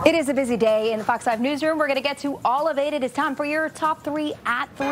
It is a busy day in the Fox 5 newsroom. We're going to get to all of it. It is time for your top 3 at 3.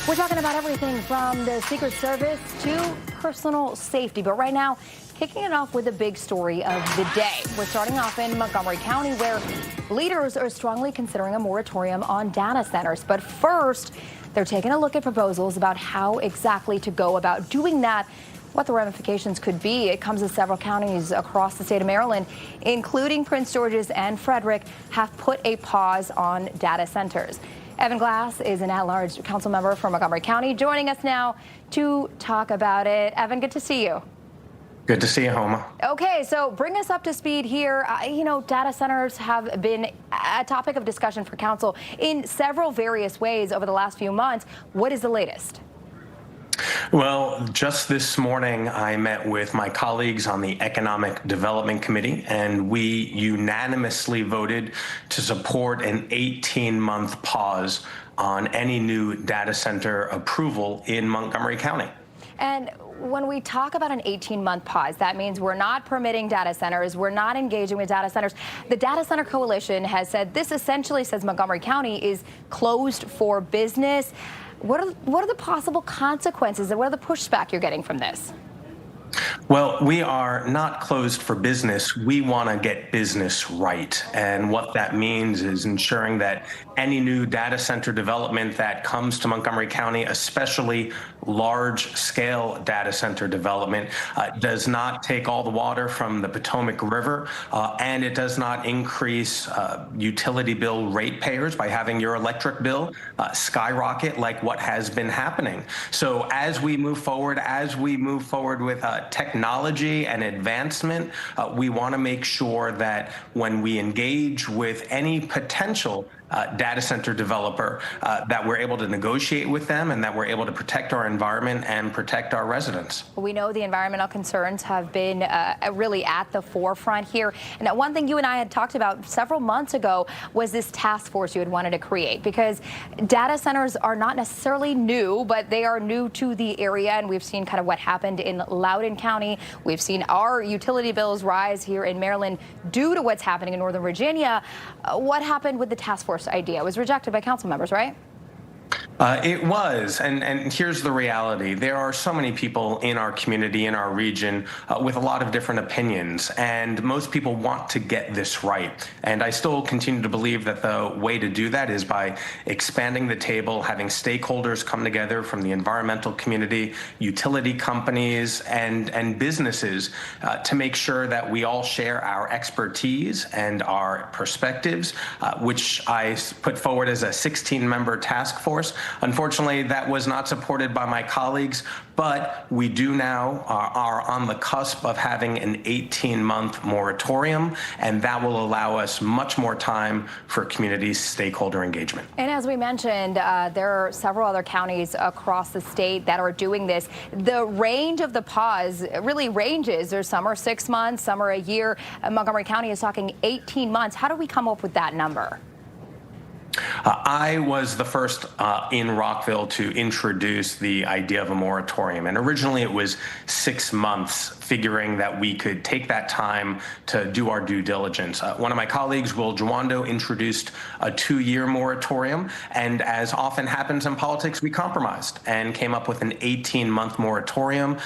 We're talking about everything from the Secret Service to personal safety. But right now, kicking it off with the big story of the day. We're starting off in Montgomery County, where leaders are strongly considering a moratorium on data centers. But first, they're taking a look at proposals about how exactly to go about doing that, what the ramifications could be. It comes as several counties across the state of Maryland, including Prince George's and Frederick, have put a pause on data centers. Evan Glass is an at-large council member from Montgomery County, joining us now to talk about it. Evan, good to see you. Good to see you, Homa. Okay, so bring us up to speed here. Data centers have been a topic of discussion for council in several various ways over the last few months. What is the latest? Well, just this morning, I met with my colleagues on the Economic Development Committee, and we unanimously voted to support an 18-month pause on any new data center approval in Montgomery County. And when we talk about an 18-month pause, that means we're not permitting data centers. We're not engaging with data centers. The Data Center Coalition has said this essentially says Montgomery County is closed for business. What are the possible consequences, and what are the pushback you're getting from this? Well, we are not closed for business. We want to get business right. And what that means is ensuring that any new data center development that comes to Montgomery County, especially large-scale data center development, does not take all the water from the Potomac River, and it does not increase utility bill ratepayers by having your electric bill skyrocket like what has been happening. So as we move forward with technology and advancement, we want to make sure that when we engage with any potential data center developer, that we're able to negotiate with them and that we're able to protect our environment and protect our residents. We know the environmental concerns have been really at the forefront here. And one thing you and I had talked about several months ago was this task force you had wanted to create, because data centers are not necessarily new, but they are new to the area. And we've seen kind of what happened in Loudoun County. We've seen our utility bills rise here in Maryland due to what's happening in Northern Virginia. What happened with the task force idea? It was rejected by council members, right? It was, and here's the reality. There are so many people in our community, in our region, with a lot of different opinions, and most people want to get this right. And I still continue to believe that the way to do that is by expanding the table, having stakeholders come together from the environmental community, utility companies, and businesses to make sure that we all share our expertise and our perspectives, which I put forward as a 16-member task force. Unfortunately, that was not supported by my colleagues, but we do now are on the cusp of having an 18-month moratorium, and that will allow us much more time for community stakeholder engagement. And as we mentioned, there are several other counties across the state that are doing this. The range of the pause really ranges. There's some are 6 months, some are a year. Montgomery County is talking 18 months. How do we come up with that number? I was the first in Rockville to introduce the idea of a moratorium, and originally it was 6 months, figuring that we could take that time to do our due diligence. One of my colleagues, Will Jawando, introduced a 2-year moratorium, and as often happens in politics, we compromised and came up with an 18-month moratorium.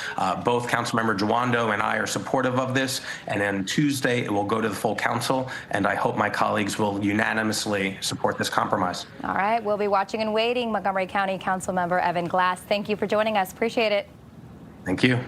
Both Councilmember Jawando and I are supportive of this, and then Tuesday it will go to the full council, and I hope my colleagues will unanimously support this compromise. All right, we'll be watching and waiting. Montgomery County Council Member Evan Glass, thank you for joining us. Appreciate it. Thank you.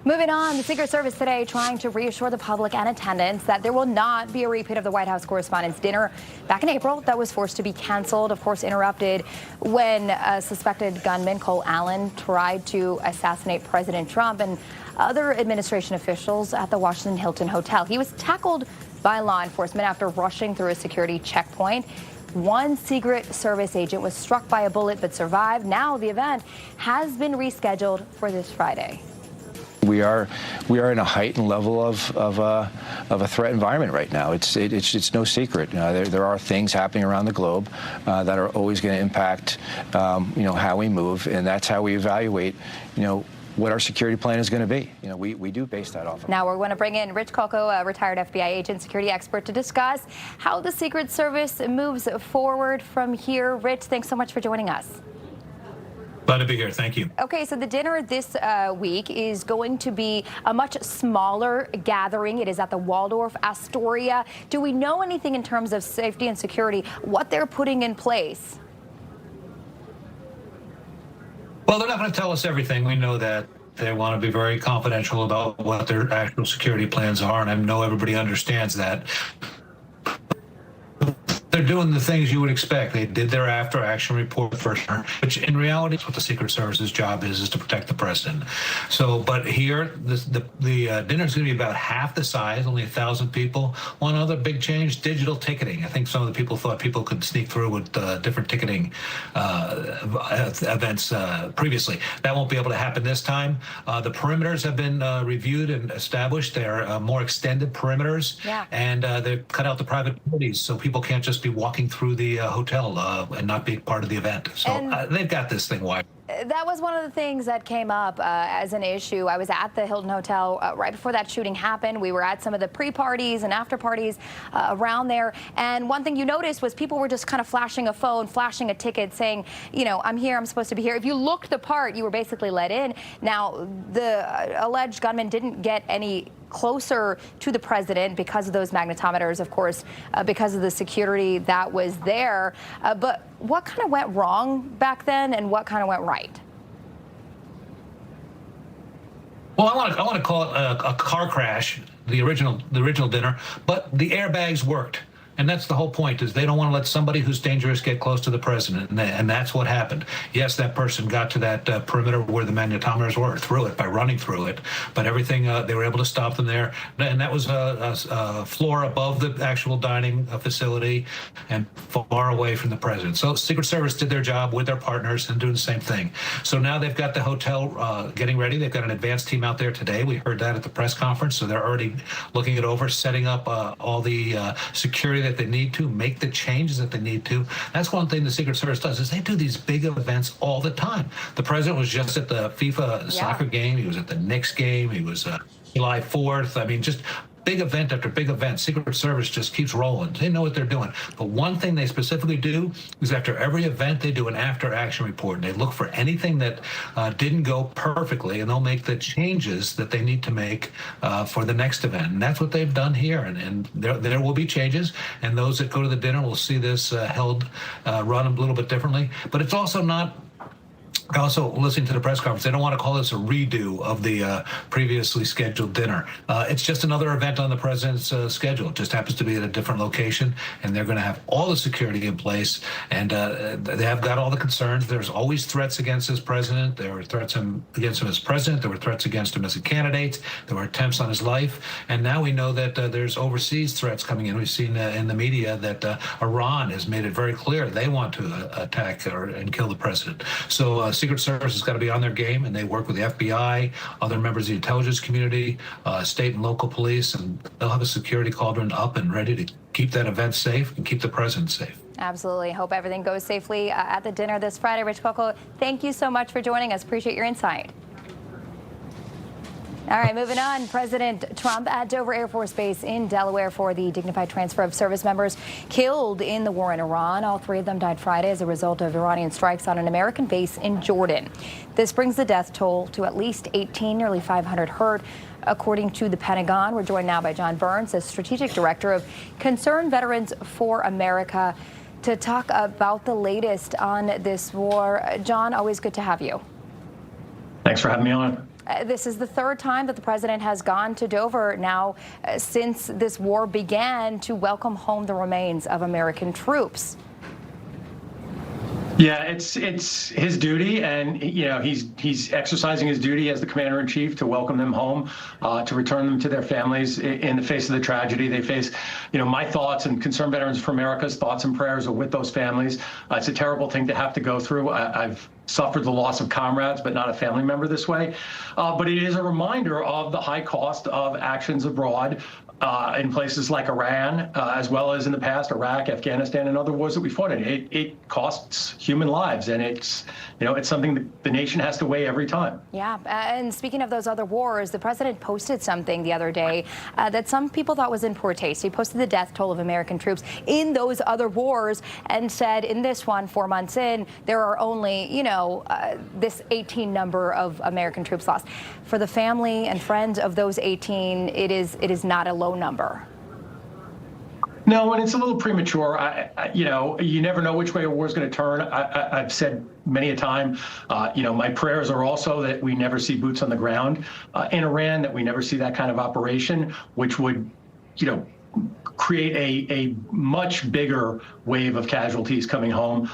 Moving on, the Secret Service today trying to reassure the public and attendants that there will not be a repeat of the White House Correspondents Dinner back in April that was forced to be canceled, of course interrupted when suspected gunman Cole Allen tried to assassinate President Trump and other administration officials at the Washington Hilton Hotel. He was tackled by law enforcement after rushing through a security checkpoint. One Secret Service agent was struck by a bullet but survived. Now the event has been rescheduled for this Friday. We are in a heightened level of a threat environment right now. It's no secret. There are things happening around the globe that are always going to impact how we move, and that's how we evaluate what our security plan is going to be. You know, we do base that off of. Now we're going to bring in Rich Coco, a retired FBI agent, security expert, to discuss how the Secret Service moves forward from here. Rich, thanks so much for joining us. Glad to be here. Thank you. Okay, so the dinner this week is going to be a much smaller gathering. It is at the Waldorf Astoria. Do we know anything in terms of safety and security, what they're putting in place? Well, they're not going to tell us everything. We know that they want to be very confidential about what their actual security plans are, and I know everybody understands that. They're doing the things you would expect. They did their after-action report first, which in reality is what the Secret Service's job is to protect the president. So, but here, the dinner is going to be about half the size, only 1,000 people. One other big change, digital ticketing. I think some of the people thought people could sneak through with different ticketing events previously. That won't be able to happen this time. The perimeters have been reviewed and established. They're more extended perimeters, and they've cut out the private parties, so people can't just be walking through the hotel and not be part of the event. So they've got this thing wide. That was one of the things that came up as an issue. I was at the Hilton Hotel right before that shooting happened. We were at some of the pre-parties and after-parties around there. And one thing you noticed was people were just kind of flashing a phone, flashing a ticket, saying, you know, I'm here, I'm supposed to be here. If you looked the part, you were basically let in. Now, the alleged gunman didn't get any closer to the president because of those magnetometers, of course, because of the security that was there. But what kind of went wrong back then and what kind of went right? Well, I want to call it a car crash, the original dinner, but the airbags worked. And that's the whole point, is they don't want to let somebody who's dangerous get close to the president. And that's what happened. Yes, that person got to that perimeter where the magnetometers were, through it, by running through it. But everything, they were able to stop them there. And that was a floor above the actual dining facility and far away from the president. So Secret Service did their job with their partners and doing the same thing. So now they've got the hotel getting ready. They've got an advanced team out there today. We heard that at the press conference. So they're already looking it over, setting up all the security that they need to, make the changes that they need to. That's one thing the Secret Service does, is they do these big events all the time. The president was just at the FIFA soccer game. He was at the Knicks game. He was July 4th. I mean, just big event after big event. Secret Service just keeps rolling. They know what they're doing. But one thing they specifically do is after every event, they do an after-action report. And they look for anything that didn't go perfectly, and they'll make the changes that they need to make for the next event. And that's what they've done here. And there will be changes. And those that go to the dinner will see this run a little bit differently. But it's also not... Also, listening to the press conference, they don't want to call this a redo of the previously scheduled dinner. It's just another event on the president's schedule. It just happens to be at a different location, and they're going to have all the security in place, and they have got all the concerns. There's always threats against this president. There were threats against him as president. There were threats against him as a candidate. There were attempts on his life, and now we know that there's overseas threats coming in. We've seen in the media that Iran has made it very clear they want to attack and kill the president. So Secret Service has got to be on their game, and they work with the FBI, other members of the intelligence community, state and local police, and they'll have a security cauldron up and ready to keep that event safe and keep the president safe. Absolutely. Hope everything goes safely at the dinner this Friday. Rich Coco, thank you so much for joining us. Appreciate your insight. All right, moving on. President Trump at Dover Air Force Base in Delaware for the dignified transfer of service members killed in the war in Iran. All three of them died Friday as a result of Iranian strikes on an American base in Jordan. This brings the death toll to at least 18, nearly 500 hurt, according to the Pentagon. We're joined now by John Burns, the Strategic Director of Concerned Veterans for America, to talk about the latest on this war. John, always good to have you. Thanks for having me on. This is the third time that the president has gone to Dover now since this war began to welcome home the remains of American troops. Yeah, it's his duty, and he's exercising his duty as the commander-in-chief to welcome them home, to return them to their families in the face of the tragedy they face. My thoughts and Concerned Veterans for America's thoughts and prayers are with those families. It's a terrible thing to have to go through. I've suffered the loss of comrades, but not a family member this way. But it is a reminder of the high cost of actions abroad in places like Iran, as well as in the past, Iraq, Afghanistan, and other wars that we fought in. It costs human lives, and it's something that the nation has to weigh every time. Yeah, and speaking of those other wars, the president posted something the other day that some people thought was in poor taste. He posted the death toll of American troops in those other wars and said, in this one, 4 months in, there are only, this 18 number of American troops lost. For the family and friends of those 18, it is not a low number. No, and it's a little premature. You never know which way a war is going to turn. I've said many a time, my prayers are also that we never see boots on the ground in Iran, that we never see that kind of operation, which would, create a much bigger wave of casualties coming home,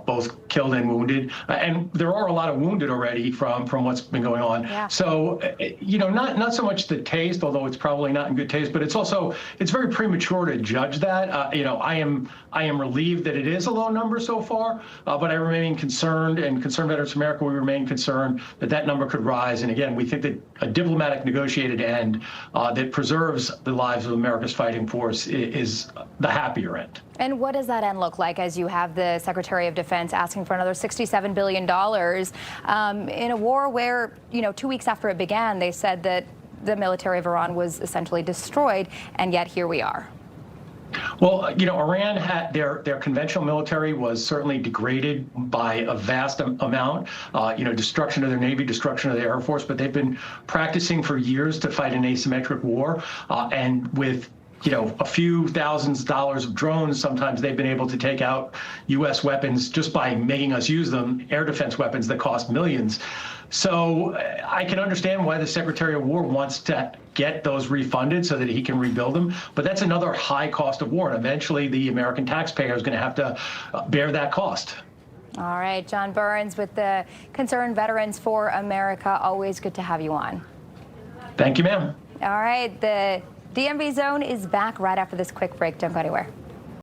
both killed and wounded. And there are a lot of wounded already from what's been going on. Yeah. So, not so much the taste, although it's probably not in good taste, but it's very premature to judge that. I am relieved that it is a low number so far, but I remain concerned, and Concerned Veterans America, we remain concerned that number could rise. And again, we think that a diplomatic negotiated end that preserves the lives of America's fighting force is the happier end. And what does that end look like as you have the Secretary of Defense asking for another $67 billion in a war where, 2 weeks after it began, they said that the military of Iran was essentially destroyed, and yet here we are? Well, Iran had their conventional military was certainly degraded by a vast amount, destruction of their Navy, destruction of their Air Force, but they've been practicing for years to fight an asymmetric war, and with a few thousands of dollars of drones, sometimes they've been able to take out U.S. weapons just by making us use them, air defense weapons that cost millions. So I can understand why the Secretary of War wants to get those refunded so that he can rebuild them. But that's another high cost of war. And eventually the American taxpayer is going to have to bear that cost. All right, John Burns with the Concerned Veterans for America. Always good to have you on. Thank you, ma'am. All right, the DMV Zone is back right after this quick break. Don't go anywhere.